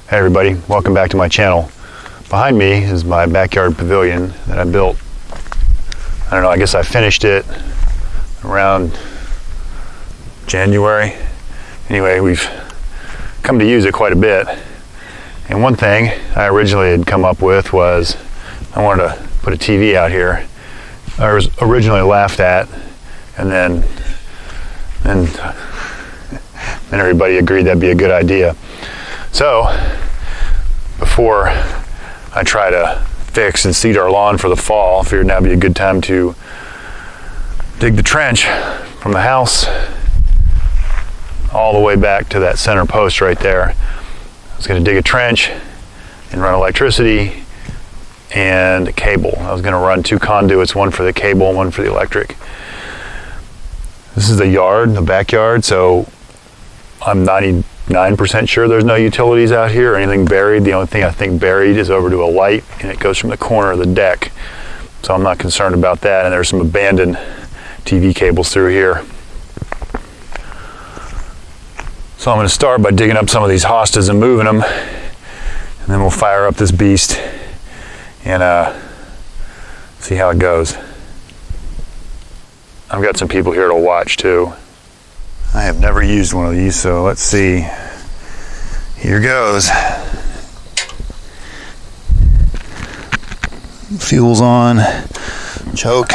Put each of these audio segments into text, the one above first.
Hey everybody, welcome back to my channel. Behind me is my backyard pavilion that I built. I don't know, I guess I finished it around January. Anyway, we've come to use it quite a bit. And one thing I originally had come up with was I wanted to put a TV out here. I was originally laughed at, and then everybody agreed that'd be a good idea. So, before I try to fix and seed our lawn for the fall, I figured now would be a good time to dig the trench from the house all the way back to that center post right there. I was going to dig a trench and run electricity and a cable. I was going to run 2 conduits, one for the cable and one for the electric. This is the yard, the backyard, so I'm 99% sure there's no utilities out here or anything buried. The only thing I think buried is over to a light, and it goes from the corner of the deck. So I'm not concerned about that, and there's some abandoned TV cables through here. So I'm going to start by digging up some of these hostas and moving them, and then we'll fire up this beast and see how it goes. I've got some people here to watch too. I have never used one of these, so let's see. Here goes. Fuel's on. Choke.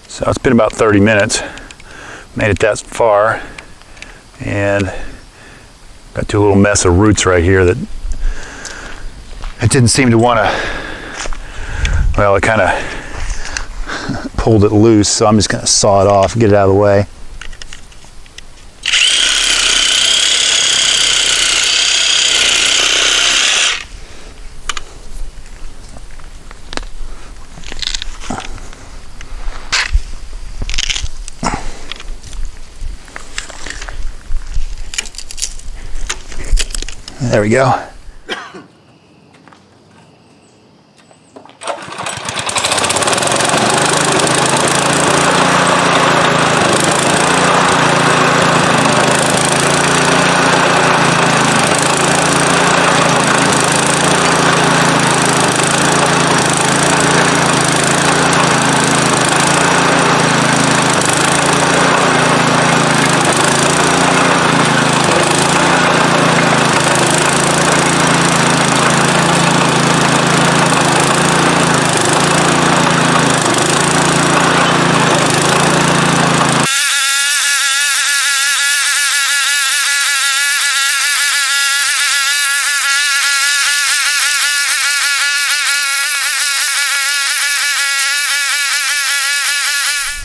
So it's been about 30 minutes, made it that far, and got to a little mess of roots right here that it didn't seem to want to, well, it kind of pulled it loose, so I'm just going to saw it off, get it out of the way. There we go.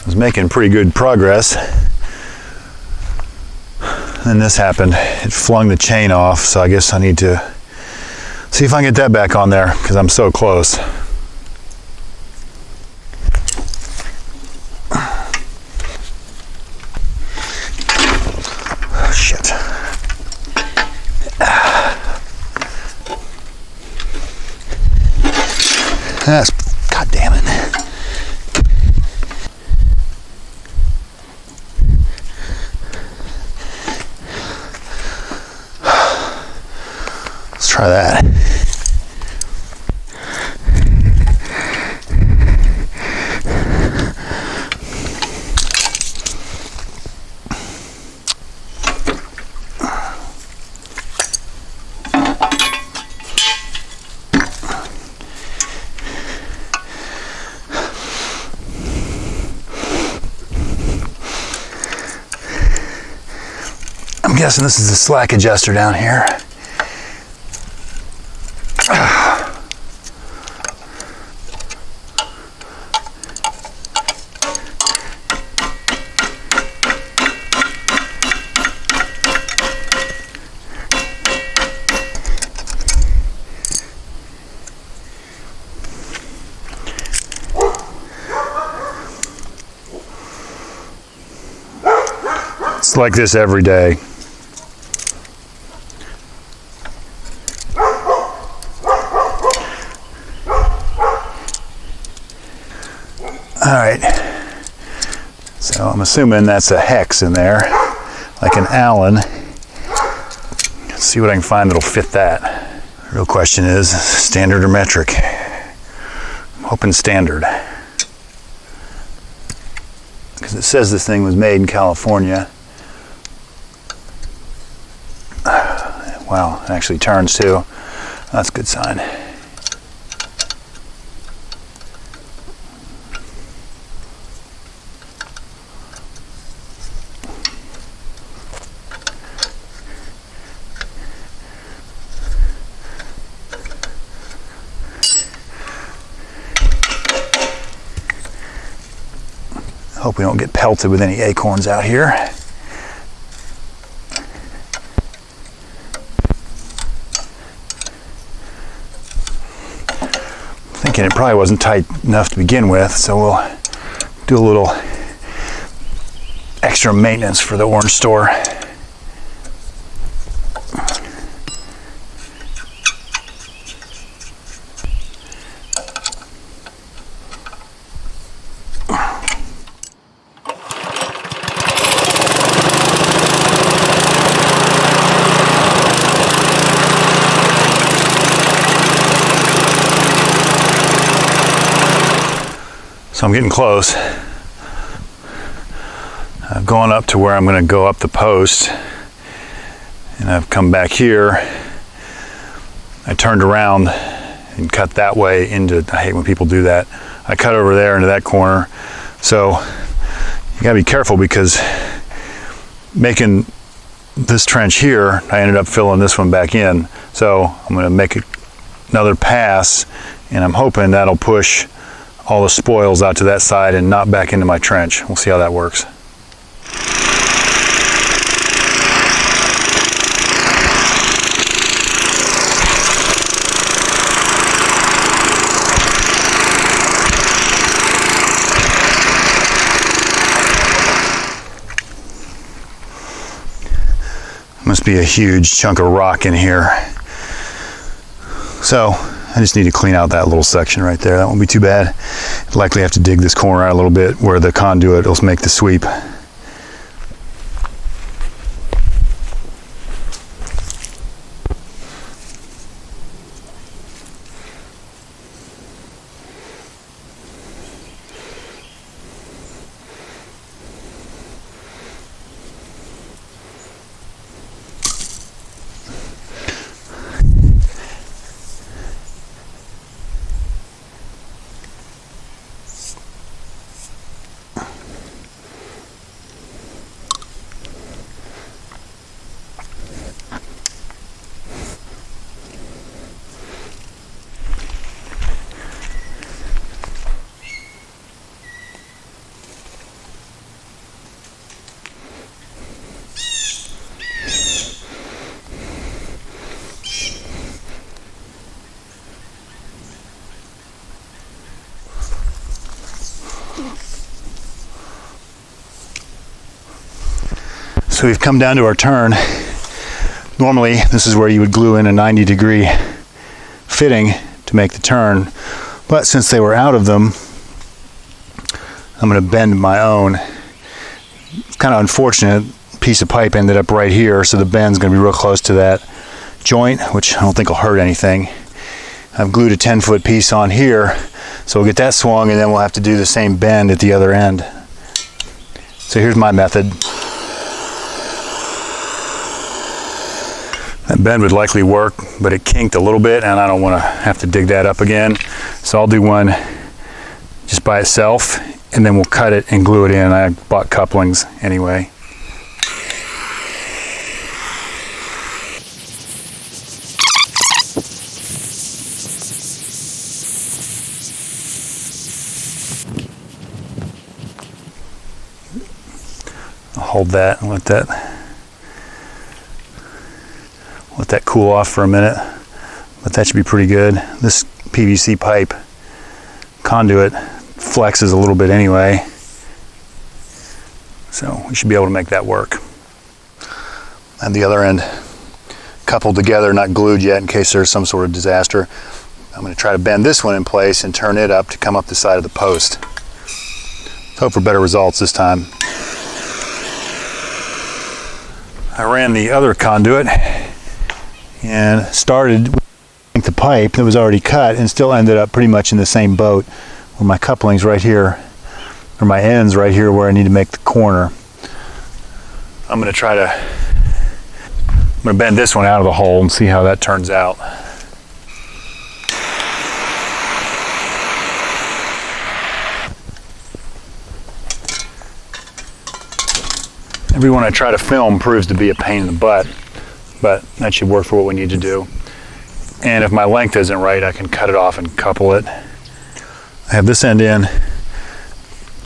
I was making pretty good progress. Then this happened. It flung the chain off, so I guess I need to see if I can get that back on there because I'm so close. Oh, shit. That's, God damn it. Let's try that. I'm guessing this is the slack adjuster down here. It's like this every day. All right, so I'm assuming that's a hex in there, like an Allen. Let's see what I can find that'll fit that. The real question is, standard or metric? I'm hoping standard. Because it says this thing was made in California. Wow, it actually turns too. That's a good sign. Hope we don't get pelted with any acorns out here. Thinking it probably wasn't tight enough to begin with, so we'll do a little extra maintenance for the orange store. So I'm getting close. I've gone up to where I'm going to go up the post, and I've come back here. I turned around and cut that way into, I hate when people do that. I cut over there into that corner. So you gotta be careful because making this trench here, I ended up filling this one back in. So I'm going to make another pass, and I'm hoping that'll push all the spoils out to that side and not back into my trench. We'll see how that works. Must be a huge chunk of rock in here. So I just need to clean out that little section right there. That won't be too bad. I'd likely have to dig this corner out a little bit where the conduit will make the sweep. So we've come down to our turn. Normally, this is where you would glue in a 90-degree fitting to make the turn, but since they were out of them, I'm going to bend my own. It's kind of unfortunate, piece of pipe ended up right here, so the bend's going to be real close to that joint, which I don't think will hurt anything. I've glued a 10-foot piece on here, so we'll get that swung, and then we'll have to do the same bend at the other end. So here's my method. That bend would likely work, but it kinked a little bit, and I don't want to have to dig that up again. So I'll do one just by itself, and then we'll cut it and glue it in. I bought couplings anyway. I'll hold that and let that cool off for a minute, but that should be pretty good. This PVC pipe conduit flexes a little bit anyway, so we should be able to make that work. And the other end coupled together, not glued yet in case there's some sort of disaster. I'm going to try to bend this one in place and turn it up to come up the side of the post. Let's hope for better results this time. I ran the other conduit and started with the pipe that was already cut and still ended up pretty much in the same boat with my couplings right here, or my ends right here where I need to make the corner. I'm going to bend this one out of the hole and see how that turns out. Everyone I try to film proves to be a pain in the butt, but that should work for what we need to do. And if my length isn't right, I can cut it off and couple it. I have this end in.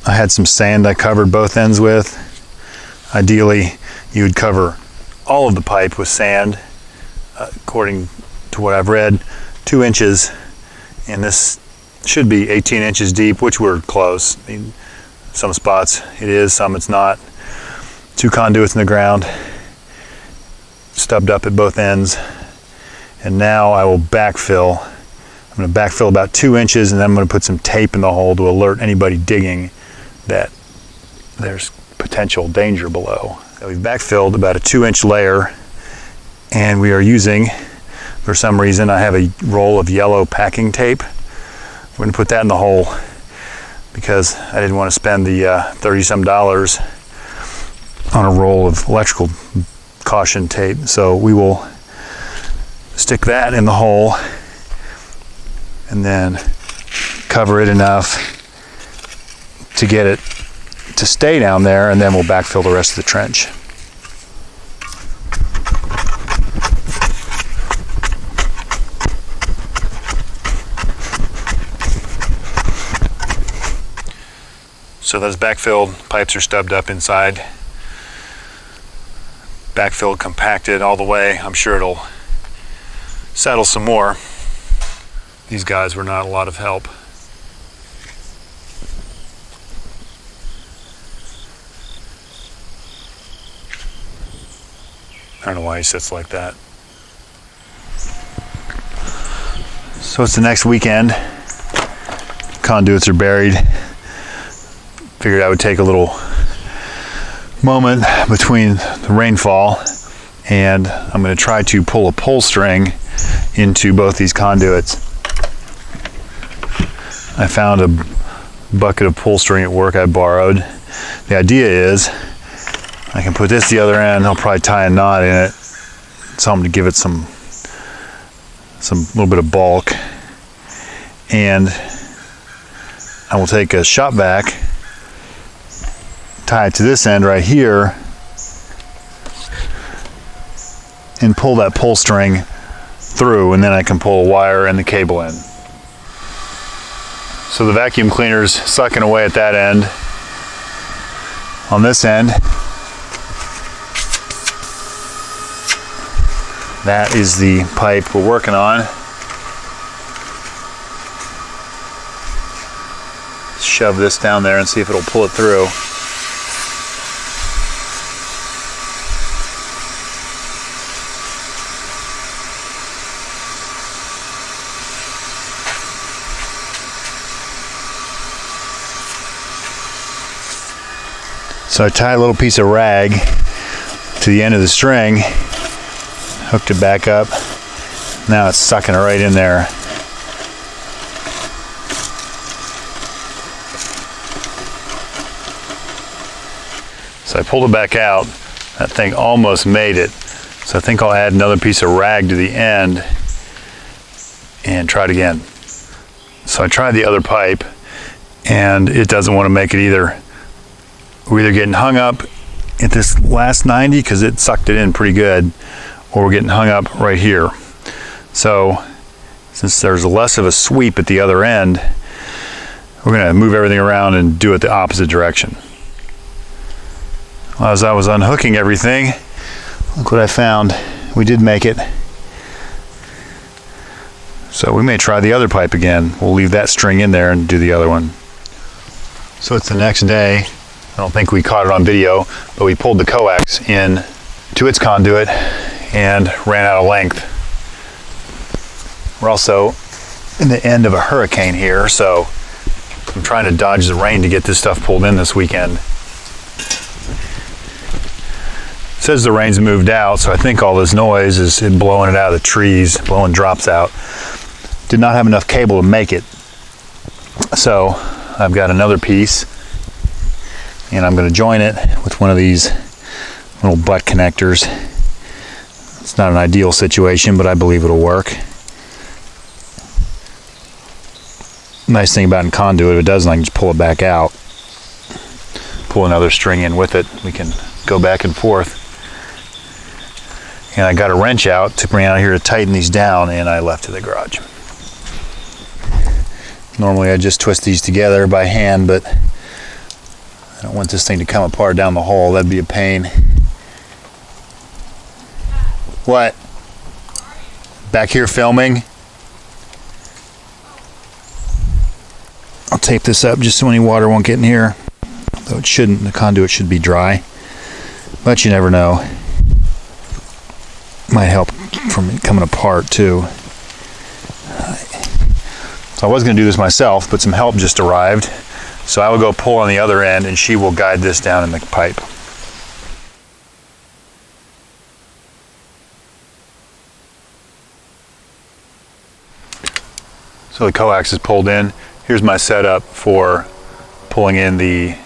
I had some sand I covered both ends with. Ideally, you would cover all of the pipe with sand, according to what I've read, 2 inches, and this should be 18 inches deep, which we're close. I mean, some spots it is, some it's not. 2 conduits in the ground, stubbed up at both ends, and now I will backfill. I'm going to backfill about 2 inches, and then I'm going to put some tape in the hole to alert anybody digging that there's potential danger below. So we've backfilled about a 2-inch layer, and we are using, for some reason, I have a roll of yellow packing tape. We're going to put that in the hole because I didn't want to spend the $30-some on a roll of electrical caution tape. So we will stick that in the hole and then cover it enough to get it to stay down there, and then we'll backfill the rest of the trench. So that's backfilled, pipes are stubbed up inside. Backfilled, compacted all the way. I'm sure it'll settle some more. These guys were not a lot of help. I don't know why he sits like that. So it's the next weekend. Conduits are buried. Figured I would take a little moment between the rainfall, and I'm going to try to pull a pull string into both these conduits. I found a bucket of pull string at work I borrowed. The idea is I can put this the other end. I'll probably tie a knot in it, something to give it some little bit of bulk, and I will take a shop vac, tie it to this end right here, and pull that pull string through, and then I can pull a wire and the cable in. So the vacuum cleaner's sucking away at that end. On this end, that is the pipe we're working on. Shove this down there and see if it'll pull it through. So I tied a little piece of rag to the end of the string, hooked it back up. Now it's sucking it right in there. So I pulled it back out. That thing almost made it. So I think I'll add another piece of rag to the end and try it again. So I tried the other pipe and it doesn't want to make it either. We're either getting hung up at this last 90 because it sucked it in pretty good, or we're getting hung up right here. So since there's less of a sweep at the other end, we're going to move everything around and do it the opposite direction. Well, as I was unhooking everything, look what I found. We did make it. So we may try the other pipe again. We'll leave that string in there and do the other one. So it's the next day. I don't think we caught it on video, but we pulled the coax in to its conduit and ran out of length. We're also in the end of a hurricane here, so I'm trying to dodge the rain to get this stuff pulled in this weekend. It says the rain's moved out, so I think all this noise is it blowing it out of the trees, blowing drops out. Did not have enough cable to make it. So I've got another piece, and I'm going to join it with one of these little butt connectors. It's not an ideal situation, but I believe it'll work. Nice thing about in conduit, if it doesn't, I can just pull it back out. Pull another string in with it. We can go back and forth. And I got a wrench out, took me out here to tighten these down, and I left it at the garage. Normally I just twist these together by hand, but I don't want this thing to come apart down the hole. That'd be a pain. What? Back here filming? I'll tape this up just so any water won't get in here. Though it shouldn't, the conduit should be dry. But you never know. Might help from it coming apart too. So I was going to do this myself, but some help just arrived. So I will go pull on the other end and she will guide this down in the pipe. So the coax is pulled in. Here's my setup for pulling in the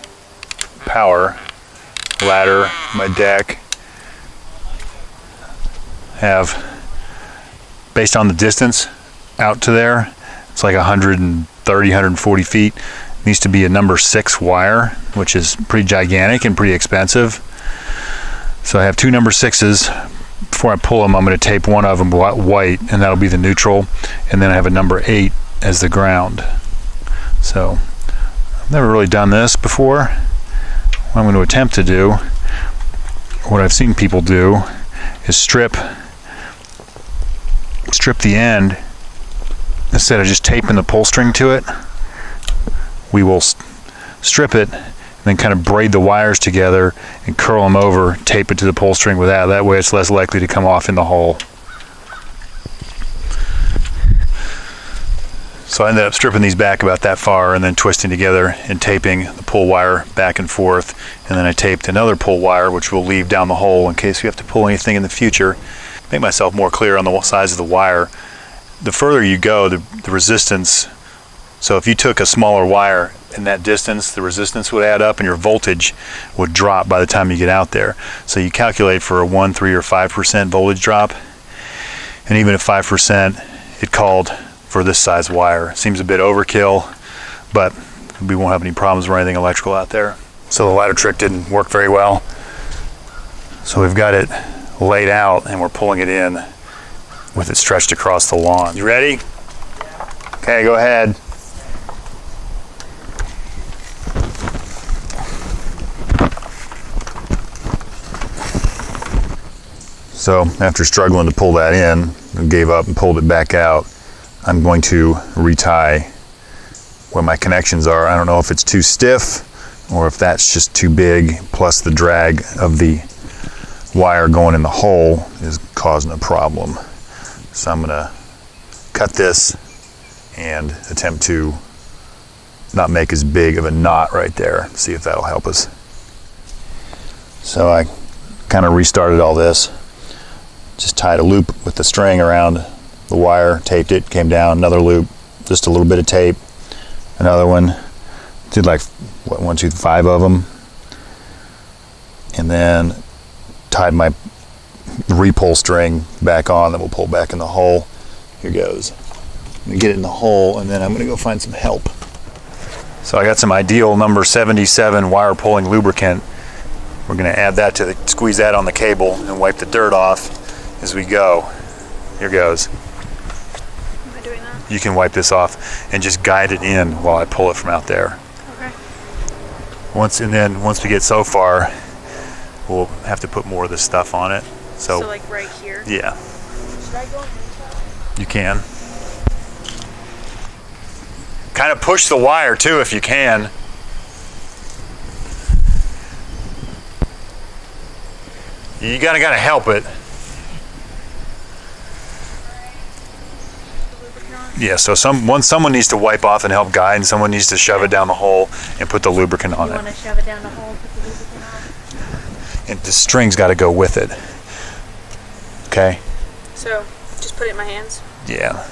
power ladder, my deck. Have, based on the distance out to there, it's like 130, 140 feet. It needs to be a number 6 wire, which is pretty gigantic and pretty expensive. So I have 2 number 6s. Before I pull them, I'm going to tape one of them white, and that'll be the neutral. And then I have a number 8 as the ground. So I've never really done this before. What I'm going to attempt to do, what I've seen people do, is strip the end. Instead of just taping the pull string to it, we will strip it and then kind of braid the wires together and curl them over, tape it to the pull string with that. That way it's less likely to come off in the hole. So I ended up stripping these back about that far and then twisting together and taping the pull wire back and forth. And then I taped another pull wire, which we'll leave down the hole in case we have to pull anything in the future. Make myself more clear on the size of the wire. The further you go, the resistance, so if you took a smaller wire in that distance, the resistance would add up and your voltage would drop by the time you get out there. So you calculate for a 1, 3, or 5% voltage drop. And even at 5%, it called for this size wire. Seems a bit overkill, but we won't have any problems or anything electrical out there. So the ladder trick didn't work very well. So we've got it laid out and we're pulling it in with it stretched across the lawn. You ready? Yeah. Okay, go ahead. So after struggling to pull that in, I gave up and pulled it back out. I'm going to retie where my connections are. I don't know if it's too stiff or if that's just too big, plus the drag of the wire going in the hole is causing a problem. So I'm gonna cut this and attempt to not make as big of a knot right there. See if that'll help us. So I kind of restarted all this. Just tied a loop with the string around the wire, taped it, came down, another loop, just a little bit of tape, another one, did like, what, 1, 2, 5 of them, and then tied my repull string back on that will pull back in the hole. Here goes. I'm gonna get it in the hole, and then I'm gonna go find some help. So I got some Ideal number 77 wire pulling lubricant. We're gonna add that to the, squeeze that on the cable and wipe the dirt off as we go. Here goes. Am I doing that? You can wipe this off and just guide it in while I pull it from out there. Okay. Once we get so far, we'll have to put more of this stuff on it. So like right here? Yeah. Should I go inside? You can. Kind of push the wire too if you can. You gotta help it. Yeah, so someone needs to wipe off and help guide, and someone needs to shove it down the hole and put the lubricant on it. You want to shove it down the hole and put the lubricant on? And the string's got to go with it. Okay? So, just put it in my hands? Yeah.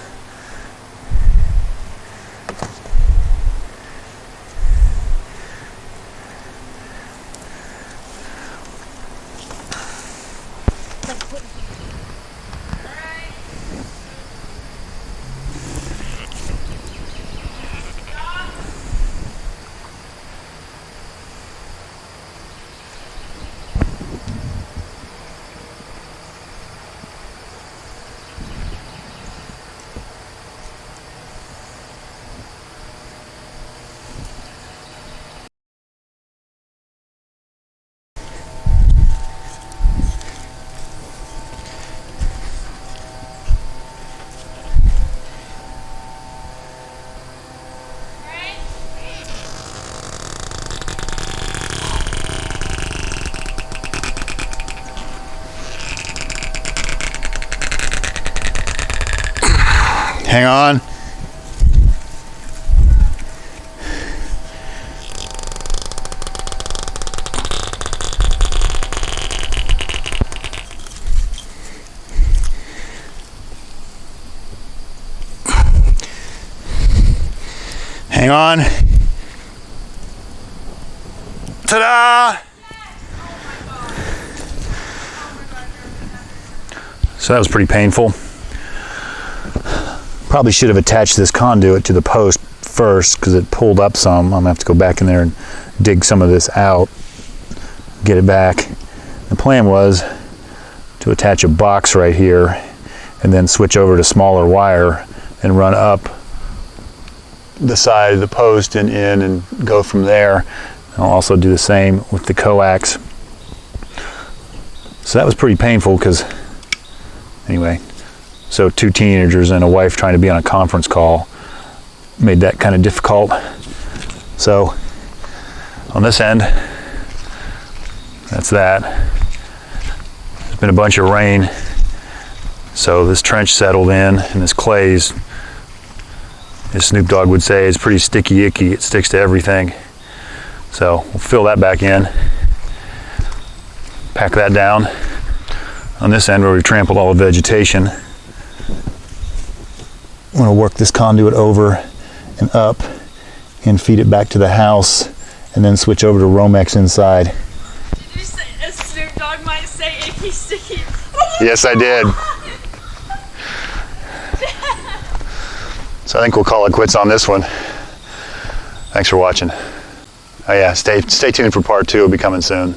Hang on. Hang on. Ta-da! So that was pretty painful. Probably should have attached this conduit to the post first because it pulled up some. I'm gonna have to go back in there and dig some of this out, get it back. The plan was to attach a box right here and then switch over to smaller wire and run up the side of the post and in and go from there. I'll also do the same with the coax. So that was pretty painful because, anyway, so 2 teenagers and a wife trying to be on a conference call made that kind of difficult. So on this end, that's that. There's been a bunch of rain, so this trench settled in, and this clay's, as Snoop Dogg would say, is pretty sticky icky. It sticks to everything. So we'll fill that back in, pack that down. On this end where we trampled all the vegetation, I'm going to work this conduit over and up and feed it back to the house and then switch over to Romex inside. Did you say, as Snoop Dogg might say, icky sticky? Yes, I did. So I think we'll call it quits on this one. Thanks for watching. Oh yeah, stay tuned for part 2. It'll be coming soon.